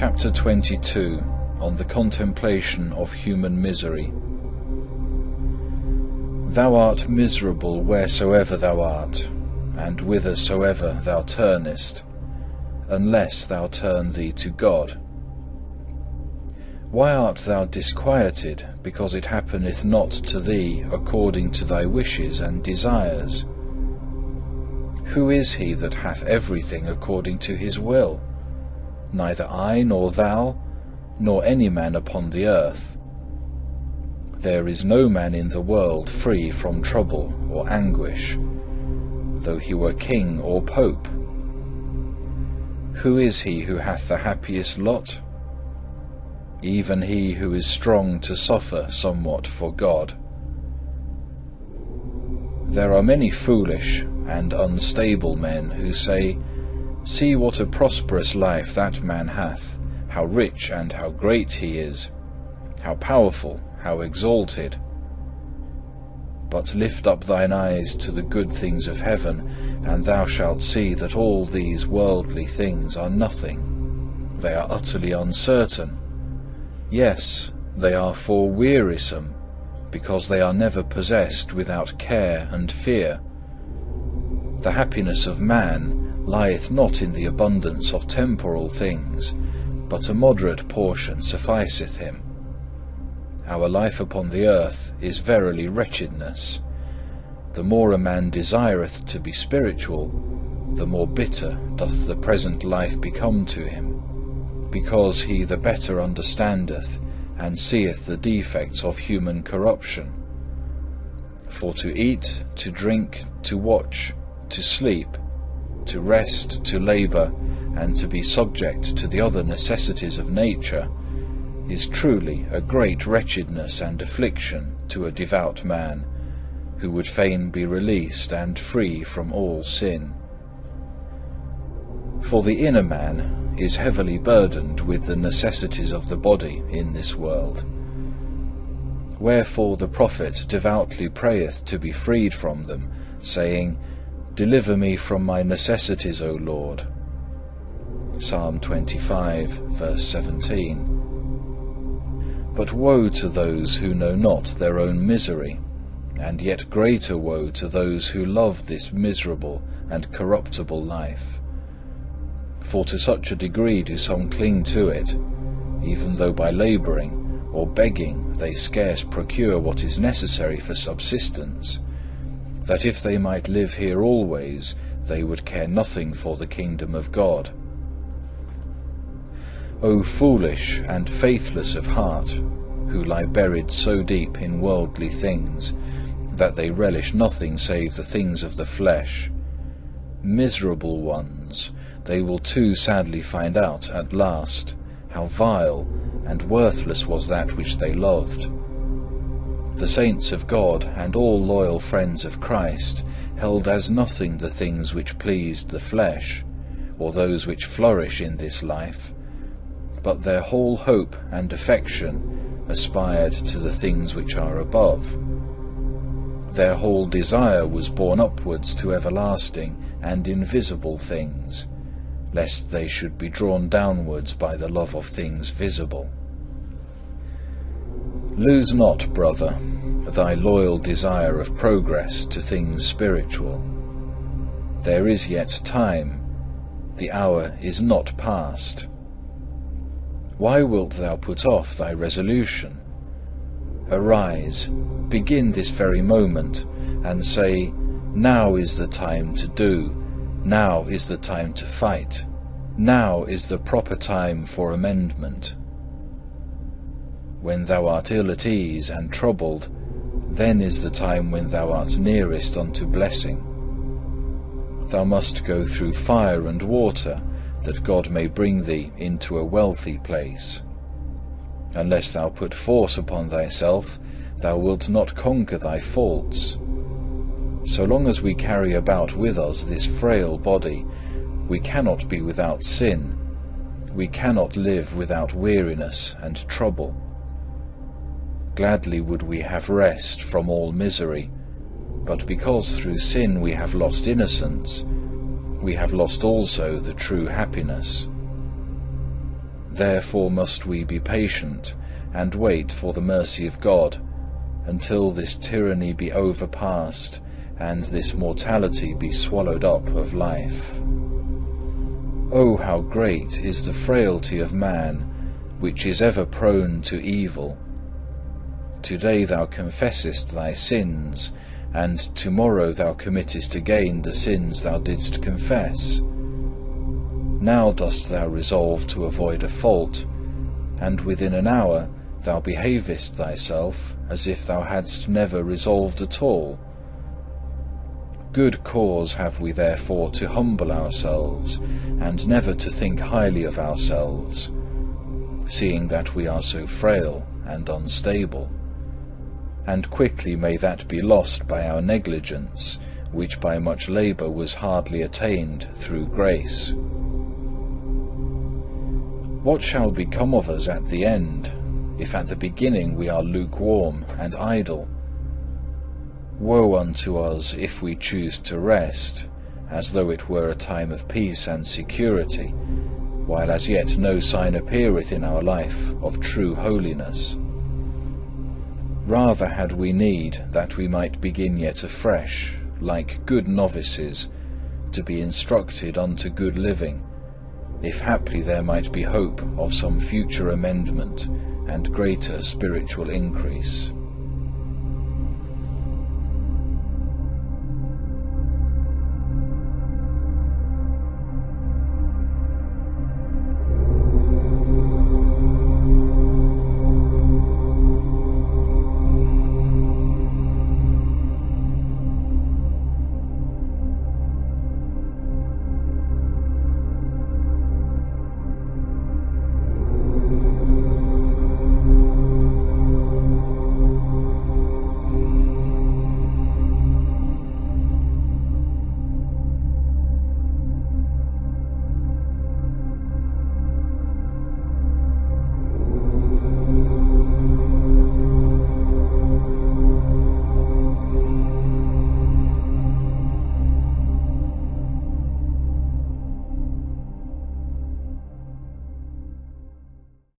Chapter 22, on the contemplation of human misery. Thou art miserable wheresoever thou art, and whithersoever thou turnest, unless thou turn thee to God. Why art thou disquieted, because it happeneth not to thee according to thy wishes and desires? Who is he that hath everything according to his will? Neither I nor thou, nor any man upon the earth. There is no man in the world free from trouble or anguish, though he were king or pope. Who is he who hath the happiest lot? Even he who is strong to suffer somewhat for God. There are many foolish and unstable men who say, See what a prosperous life that man hath, how rich and how great he is, how powerful, how exalted. But lift up thine eyes to the good things of heaven, and thou shalt see that all these worldly things are nothing. They are utterly uncertain. Yes, they are for wearisome, because they are never possessed without care and fear. The happiness of man lieth not in the abundance of temporal things, but a moderate portion sufficeth him. Our life upon the earth is verily wretchedness. The more a man desireth to be spiritual, the more bitter doth the present life become to him, because he the better understandeth and seeth the defects of human corruption. For to eat, to drink, to watch, to sleep, to rest, to labour, and to be subject to the other necessities of nature, is truly a great wretchedness and affliction to a devout man, who would fain be released and free from all sin. For the inner man is heavily burdened with the necessities of the body in this world. Wherefore the prophet devoutly prayeth to be freed from them, saying, Deliver me from my necessities, O Lord. Psalm 25, verse 17. But woe to those who know not their own misery, and yet greater woe to those who love this miserable and corruptible life. For to such a degree do some cling to it, even though by labouring or begging they scarce procure what is necessary for subsistence, that if they might live here always, they would care nothing for the kingdom of God. O foolish and faithless of heart, who lie buried so deep in worldly things, that they relish nothing save the things of the flesh, miserable ones, they will too sadly find out at last how vile and worthless was that which they loved. The saints of God and all loyal friends of Christ held as nothing the things which pleased the flesh, or those which flourish in this life, but their whole hope and affection aspired to the things which are above. Their whole desire was borne upwards to everlasting and invisible things, lest they should be drawn downwards by the love of things visible. Lose not, brother, thy loyal desire of progress to things spiritual. There is yet time, the hour is not past. Why wilt thou put off thy resolution? Arise, begin this very moment, and say, Now is the time to do, now is the time to fight, now is the proper time for amendment. When thou art ill at ease and troubled, then is the time when thou art nearest unto blessing. Thou must go through fire and water, that God may bring thee into a wealthy place. Unless thou put force upon thyself, thou wilt not conquer thy faults. So long as we carry about with us this frail body, we cannot be without sin, we cannot live without weariness and trouble. Gladly would we have rest from all misery, but because through sin we have lost innocence, we have lost also the true happiness. Therefore must we be patient, and wait for the mercy of God, until this tyranny be overpast, and this mortality be swallowed up of life. O how great is the frailty of man, which is ever prone to evil! Today thou confessest thy sins, and tomorrow thou committest again the sins thou didst confess. Now dost thou resolve to avoid a fault, and within an hour thou behavest thyself as if thou hadst never resolved at all. Good cause have we therefore to humble ourselves, and never to think highly of ourselves, seeing that we are so frail and unstable. And quickly may that be lost by our negligence, which by much labour was hardly attained through grace. What shall become of us at the end, if at the beginning we are lukewarm and idle? Woe unto us if we choose to rest, as though it were a time of peace and security, while as yet no sign appeareth in our life of true holiness. Rather had we need that we might begin yet afresh, like good novices, to be instructed unto good living, if haply there might be hope of some future amendment and greater spiritual increase.